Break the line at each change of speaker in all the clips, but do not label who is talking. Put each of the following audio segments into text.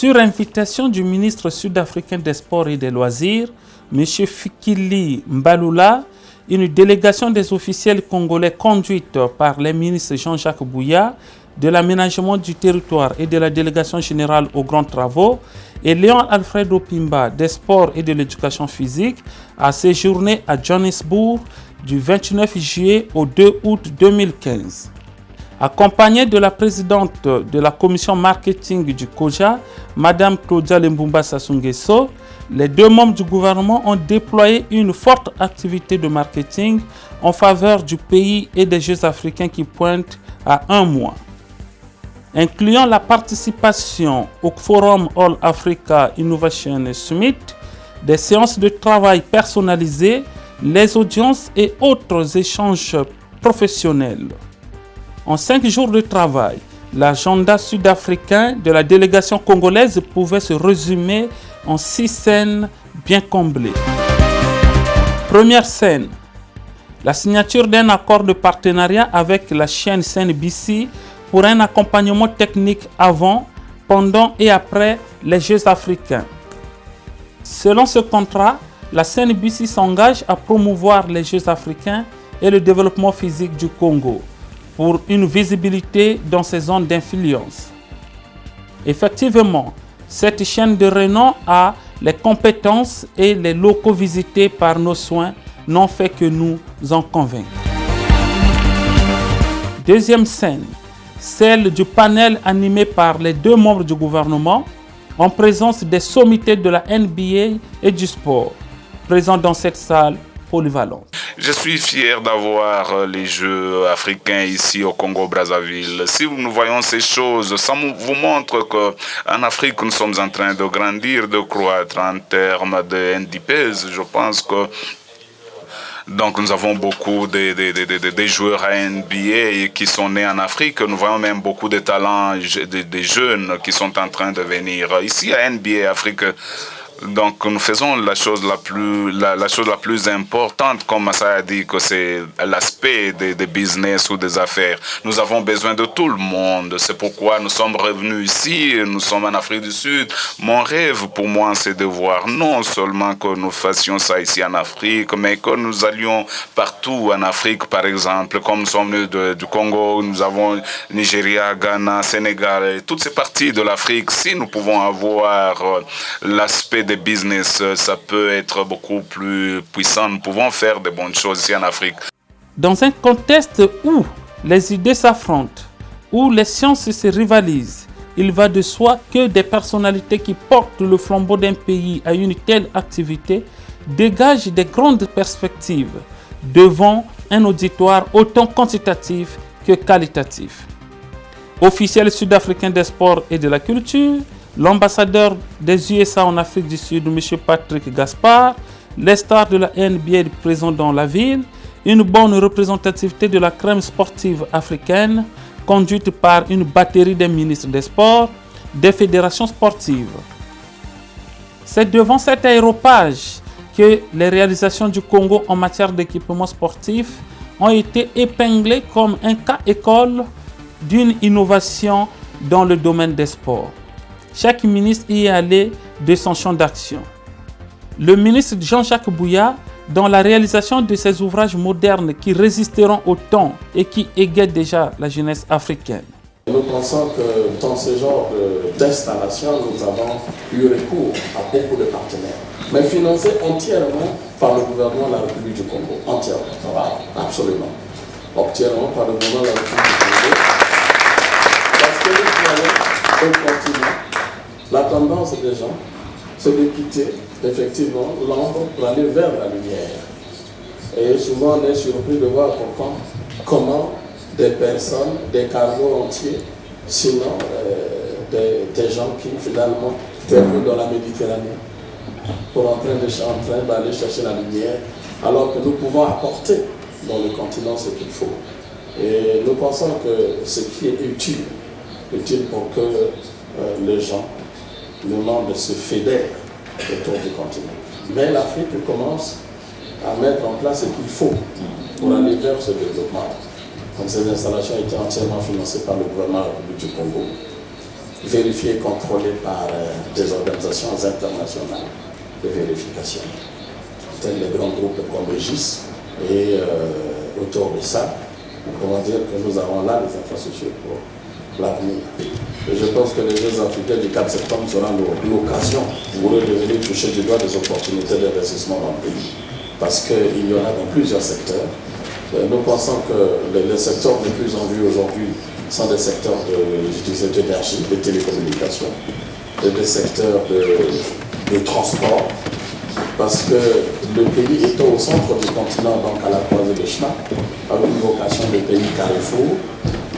Sur invitation du ministre sud-africain des Sports et des Loisirs, M. Fikile Mbalula, une délégation des officiels congolais conduite par les ministres Jean-Jacques Bouya, de l'aménagement du territoire et de la délégation générale aux grands travaux, et Léon Alfredo Pimba des sports et de l'éducation physique a séjourné à Johannesburg du 29 juillet au 2 août 2015. Accompagné de la présidente de la commission marketing du COJA, Mme Claudia Lembumba Sassou-Nguesso, les deux membres du gouvernement ont déployé une forte activité de marketing en faveur du pays et des Jeux africains qui pointent à un mois, incluant la participation au Forum All Africa Innovation Summit, des séances de travail personnalisées, les audiences et autres échanges professionnels. En 5 jours de travail, l'agenda sud-africain de la délégation congolaise pouvait se résumer en 6 scènes bien comblées. Première scène, la signature d'un accord de partenariat avec la chaîne CNBC pour un accompagnement technique avant, pendant et après les Jeux africains. Selon ce contrat, la CNBC s'engage à promouvoir les Jeux africains et le développement physique du Congo pour une visibilité dans ces zones d'influence. Effectivement, cette chaîne de renom a les compétences et les locaux visités par nos soins n'ont fait que nous en convaincre. Deuxième scène, celle du panel animé par les deux membres du gouvernement en présence des sommités de la NBA et du sport, présents dans cette salle polyvalente.
Je suis fier d'avoir les Jeux africains ici au Congo-Brazzaville. Si nous voyons ces choses, ça vous montre qu'en Afrique, nous sommes en train de grandir, de croître en termes de NDPs. Je pense que donc nous avons beaucoup de joueurs à NBA qui sont nés en Afrique. Nous voyons même beaucoup de talents, des jeunes qui sont en train de venir ici à NBA Afrique. Donc nous faisons la chose la plus importante, comme Massa a dit, que c'est l'aspect des business ou des affaires. Nous avons besoin de tout le monde. C'est pourquoi nous sommes revenus ici, nous sommes en Afrique du Sud. Mon rêve pour moi, c'est de voir non seulement que nous fassions ça ici en Afrique, mais que nous allions partout en Afrique, par exemple, comme nous sommes venus du Congo, nous avons Nigeria, Ghana, Sénégal, et toutes ces parties de l'Afrique. Si nous pouvons avoir l'aspect des business, ça peut être beaucoup plus puissant. Nous pouvons faire de bonnes choses ici en Afrique.
Dans un contexte où les idées s'affrontent, où les sciences se rivalisent, il va de soi que des personnalités qui portent le flambeau d'un pays à une telle activité dégagent des grandes perspectives devant un auditoire autant quantitatif que qualitatif. Officiel sud-africain des sports et de la culture, l'ambassadeur des USA en Afrique du Sud, M. Patrick Gaspard, les stars de la NBA présents dans la ville, une bonne représentativité de la crème sportive africaine, conduite par une batterie des ministres des Sports, des fédérations sportives. C'est devant cet aéropage que les réalisations du Congo en matière d'équipement sportif ont été épinglées comme un cas école d'une innovation dans le domaine des sports. Chaque ministre y est allé de son champ d'action. Le ministre Jean-Jacques Bouya, dans la réalisation de ces ouvrages modernes qui résisteront au temps et qui égayent déjà la jeunesse africaine.
Nous pensons que dans ce genre d'installation, nous avons eu recours à beaucoup de partenaires, mais financés entièrement par le gouvernement de la République du Congo. Entièrement, absolument. Entièrement par le gouvernement de la République du Congo. Parce que nous voyons au continent, la tendance des gens, c'est de quitter effectivement l'ombre pour aller vers la lumière. Et souvent on est surpris de voir comment des personnes, des cargos entiers, sinon des gens qui finalement terminent dans la Méditerranée pour en train d'aller chercher la lumière, alors que nous pouvons apporter dans le continent ce qu'il faut. Et nous pensons que ce qui est utile pour que les gens, le monde se fédère autour du continent. Mais l'Afrique commence à mettre en place ce qu'il faut pour aller vers ce développement. Donc ces installations étaient entièrement financées par le gouvernement de la République du Congo. vérifiés et contrôlés par des organisations internationales de vérification, tels les grands groupes comme le GIS. Et autour de ça, on va dire que nous avons là les infrastructures pour l'avenir. Et je pense que les Jeux africains du 4 septembre seront l'occasion pour eux de venir toucher du doigt des opportunités d'investissement dans le pays. Parce qu'il y en a dans plusieurs secteurs. Nous pensons que les secteurs les plus en vue aujourd'hui sont des secteurs d'énergie, de télécommunications, et des secteurs de transport. Parce que le pays étant au centre du continent, donc à la croisée de chemin, avec une vocation de pays carrefour,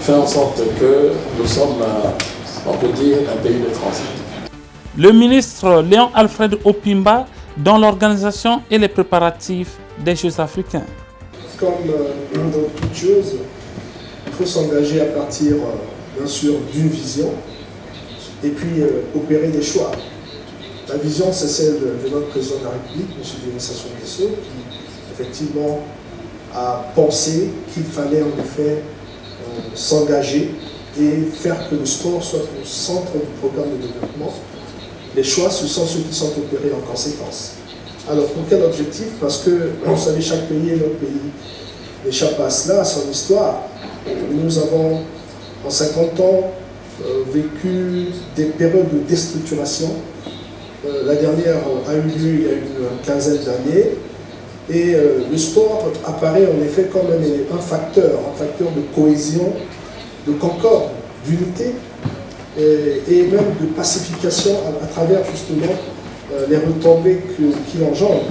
fait en sorte que nous sommes, on peut dire, un pays de transit.
Le ministre Léon Alfred Opimba dans l'organisation et les préparatifs des Jeux africains.
Comme dans toute chose, il faut s'engager à partir, bien sûr, d'une vision et puis opérer des choix. La vision, c'est celle de notre président de la République, M. Denis Sassou Nguesso, qui effectivement a pensé qu'il fallait en effet s'engager et faire que le sport soit au centre du programme de développement. Les choix, ce sont ceux qui sont opérés en conséquence. Alors, pour quel objectif? Parce que, vous savez, chaque pays et notre pays n'échappe à cela, à son histoire. Nous avons, en 50 ans, vécu des périodes de déstructuration. La dernière a eu lieu il y a une quinzaine d'années. Et le sport apparaît en effet comme un facteur de cohésion, de concorde, d'unité et même de pacification à travers justement les retombées qu'il engendre.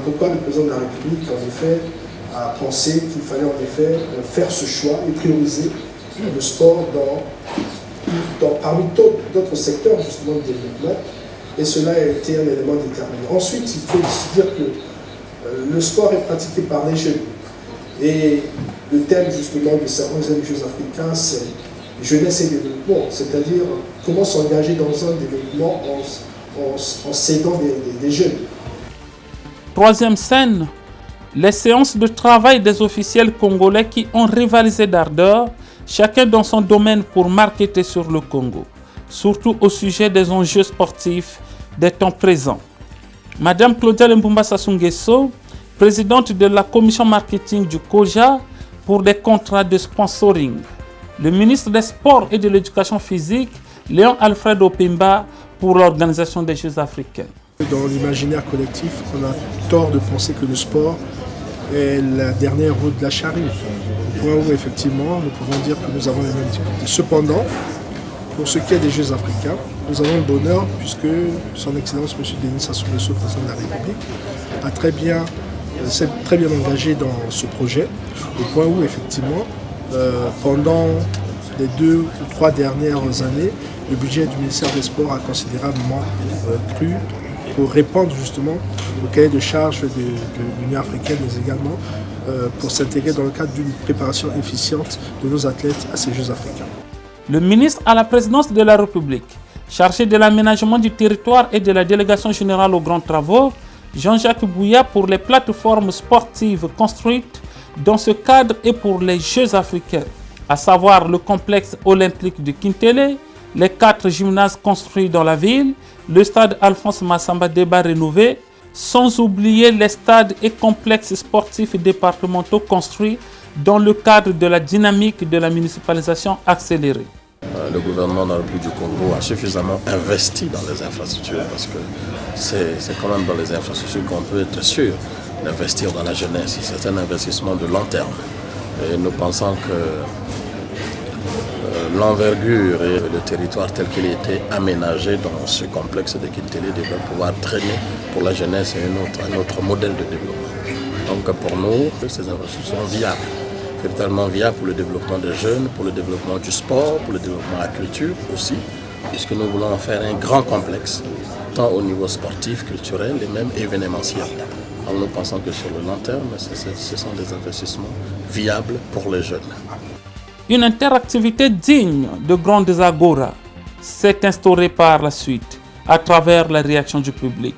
Pourquoi le président de la République en effet a pensé qu'il fallait en effet faire ce choix et prioriser le sport parmi d'autres secteurs justement de développement. Et cela a été un élément déterminant. Ensuite, il faut aussi dire que le sport est pratiqué par les jeunes. Et le thème justement de ces 11e Jeux africains, c'est jeunesse et développement. C'est-à-dire comment s'engager dans un développement en s'aidant des jeunes.
Troisième scène, les séances de travail des officiels congolais qui ont rivalisé d'ardeur, chacun dans son domaine pour marketer sur le Congo, surtout au sujet des enjeux sportifs des temps présents. Madame Claudia Lembumba Sassou Nguesso, présidente de la commission marketing du COJA pour des contrats de sponsoring. Le ministre des Sports et de l'Éducation physique, Léon Alfred Opimba, pour l'organisation des Jeux africains.
Dans l'imaginaire collectif, on a tort de penser que le sport est la dernière roue de la charrue. Au point où effectivement, nous pouvons dire que nous avons les mêmes difficultés. Cependant, pour ce qui est des Jeux africains, nous avons le bonheur, puisque son Excellence M. Denis Sassou Nguesso, président de la République, s'est très bien engagé dans ce projet, au point où effectivement, pendant les 2 ou 3 dernières années, le budget du ministère des Sports a considérablement cru pour répondre justement au cahier de charges de l'Union africaine, mais également pour s'intégrer dans le cadre d'une préparation efficiente de nos athlètes à ces Jeux africains.
Le ministre à la présidence de la République, chargé de l'aménagement du territoire et de la délégation générale aux grands travaux, Jean-Jacques Bouya, pour les plateformes sportives construites dans ce cadre et pour les Jeux africains, à savoir le complexe olympique de Kintélé, les 4 gymnases construits dans la ville, le stade Alphonse Massamba Déba rénové, sans oublier les stades et complexes sportifs départementaux construits dans le cadre de la dynamique de la municipalisation accélérée.
Le gouvernement de la République du Congo a suffisamment investi dans les infrastructures parce que c'est quand même dans les infrastructures qu'on peut être sûr d'investir dans la jeunesse. C'est un investissement de long terme. Et nous pensons que l'envergure et le territoire tel qu'il a été aménagé dans ce complexe de Kintélé devrait pouvoir traîner pour la jeunesse et un autre modèle de développement. Donc pour nous, ces infrastructures sont viables. Véritablement viable pour le développement des jeunes, pour le développement du sport, pour le développement de la culture aussi, puisque nous voulons faire un grand complexe, tant au niveau sportif, culturel et même événementiel. Alors nous pensons que sur le long terme, ce sont des investissements viables pour les jeunes.
Une interactivité digne de grandes agoras s'est instaurée par la suite à travers la réaction du public.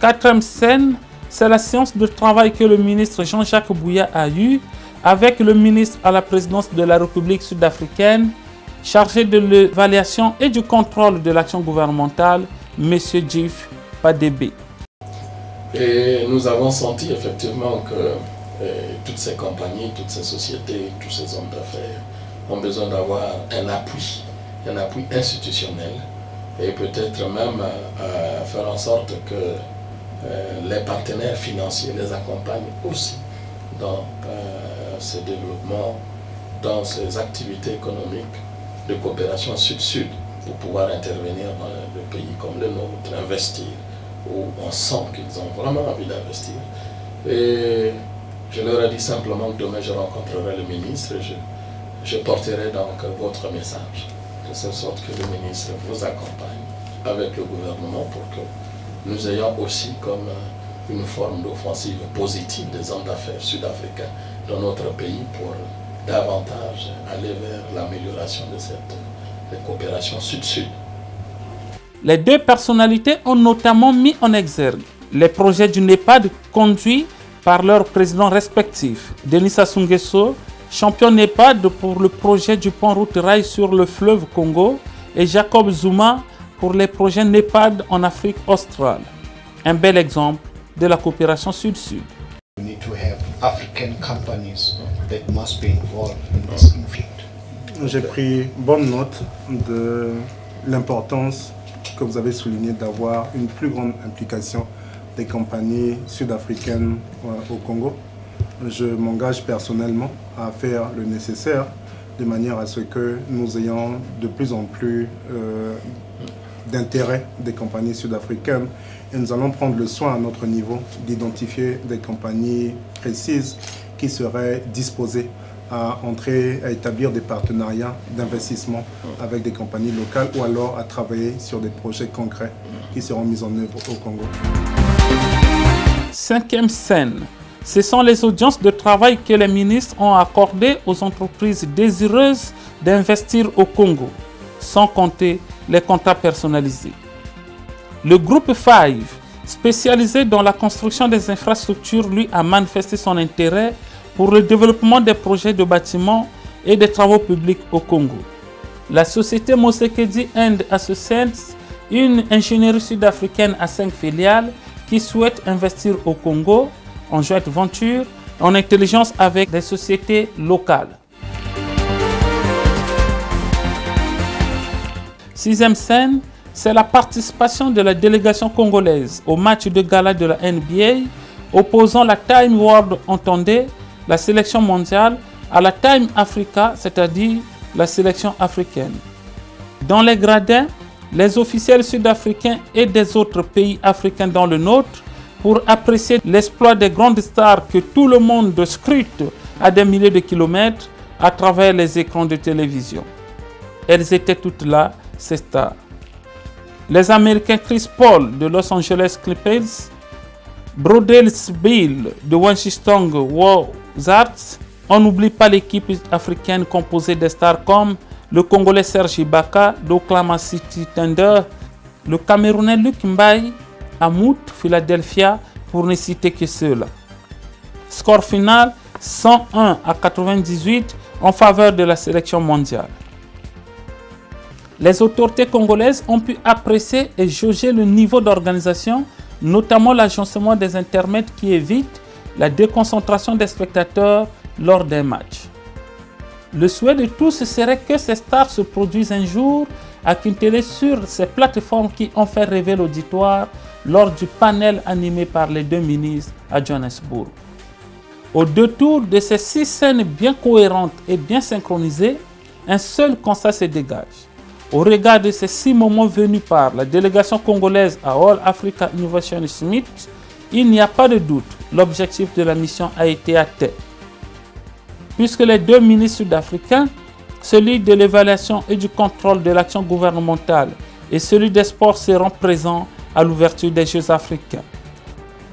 Quatrième scène, c'est la séance de travail que le ministre Jean-Jacques Bouya a eue avec le ministre à la présidence de la République sud-africaine, chargé de l'évaluation et du contrôle de l'action gouvernementale, M. Jif Padebe.
Et nous avons senti effectivement que toutes ces compagnies, toutes ces sociétés, tous ces hommes d'affaires ont besoin d'avoir un appui institutionnel et peut-être même faire en sorte que les partenaires financiers les accompagnent aussi dans ces développements, dans ces activités économiques de coopération sud-sud pour pouvoir intervenir dans le pays comme le nôtre, investir, où on sent qu'ils ont vraiment envie d'investir. Et je leur ai dit simplement que demain je rencontrerai le ministre et je porterai donc votre message, de cette sorte que le ministre vous accompagne avec le gouvernement pour que nous ayons aussi comme une forme d'offensive positive des hommes d'affaires sud-africains dans notre pays pour davantage aller vers l'amélioration de cette coopération sud-sud.
Les deux personnalités ont notamment mis en exergue les projets du NEPAD conduits par leurs présidents respectifs. Denis Sassou Nguesso, champion NEPAD pour le projet du pont route rail sur le fleuve Congo, et Jacob Zuma pour les projets NEPAD en Afrique australe. Un bel exemple de la coopération sud-sud.
We need to have African companies that must be involved in this conflict.
J'ai pris bonne note de l'importance que vous avez souligné d'avoir une plus grande implication des compagnies sud-africaines au Congo. Je m'engage personnellement à faire le nécessaire de manière à ce que nous ayons de plus en plus d'intérêt des compagnies sud-africaines et nous allons prendre le soin à notre niveau d'identifier des compagnies précises qui seraient disposées à entrer, à établir des partenariats d'investissement avec des compagnies locales ou alors à travailler sur des projets concrets qui seront mis en œuvre au Congo.
Cinquième scène, ce sont les audiences de travail que les ministres ont accordées aux entreprises désireuses d'investir au Congo, sans compter les contrats personnalisés. Le groupe 5, spécialisé dans la construction des infrastructures, lui a manifesté son intérêt pour le développement des projets de bâtiments et des travaux publics au Congo. La société Mosekedi and Associates, une ingénierie sud-africaine à 5 filiales qui souhaite investir au Congo en joint venture, en intelligence avec des sociétés locales. Sixième scène, c'est la participation de la délégation congolaise au match de gala de la NBA opposant la Time World Entendez, la sélection mondiale, à la Time Africa, c'est-à-dire la sélection africaine. Dans les gradins, les officiels sud-africains et des autres pays africains dans le nôtre pour apprécier l'exploit des grandes stars que tout le monde scrute à des milliers de kilomètres à travers les écrans de télévision. Elles étaient toutes là, ces stars. Les Américains Chris Paul de Los Angeles Clippers, Brodell Bill de Washington Wizards. On n'oublie pas l'équipe africaine composée de stars comme le Congolais Serge Ibaka d'Oklahoma City Thunder, le Camerounais Luc Mbaye à Mout, Philadelphia, pour ne citer que ceux-là. Score final 101-98 en faveur de la sélection mondiale. Les autorités congolaises ont pu apprécier et jauger le niveau d'organisation, notamment l'agencement des intermèdes qui évitent la déconcentration des spectateurs lors des matchs. Le souhait de tous serait que ces stars se produisent un jour à Kinshasa sur ces plateformes qui ont fait rêver l'auditoire lors du panel animé par les deux ministres à Johannesburg. Au détour de ces 6 scènes bien cohérentes et bien synchronisées, un seul constat se dégage. Au regard de ces 6 moments venus par la délégation congolaise à All Africa Innovation Summit, il n'y a pas de doute, l'objectif de la mission a été atteint. Puisque les deux ministres sud-africains, celui de l'évaluation et du contrôle de l'action gouvernementale et celui des sports seront présents à l'ouverture des Jeux africains.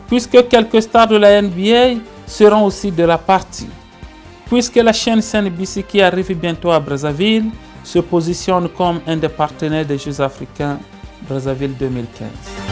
Puisque quelques stars de la NBA seront aussi de la partie. Puisque la chaîne CNBC qui arrive bientôt à Brazzaville se positionne comme un des partenaires des Jeux africains Brazzaville 2015.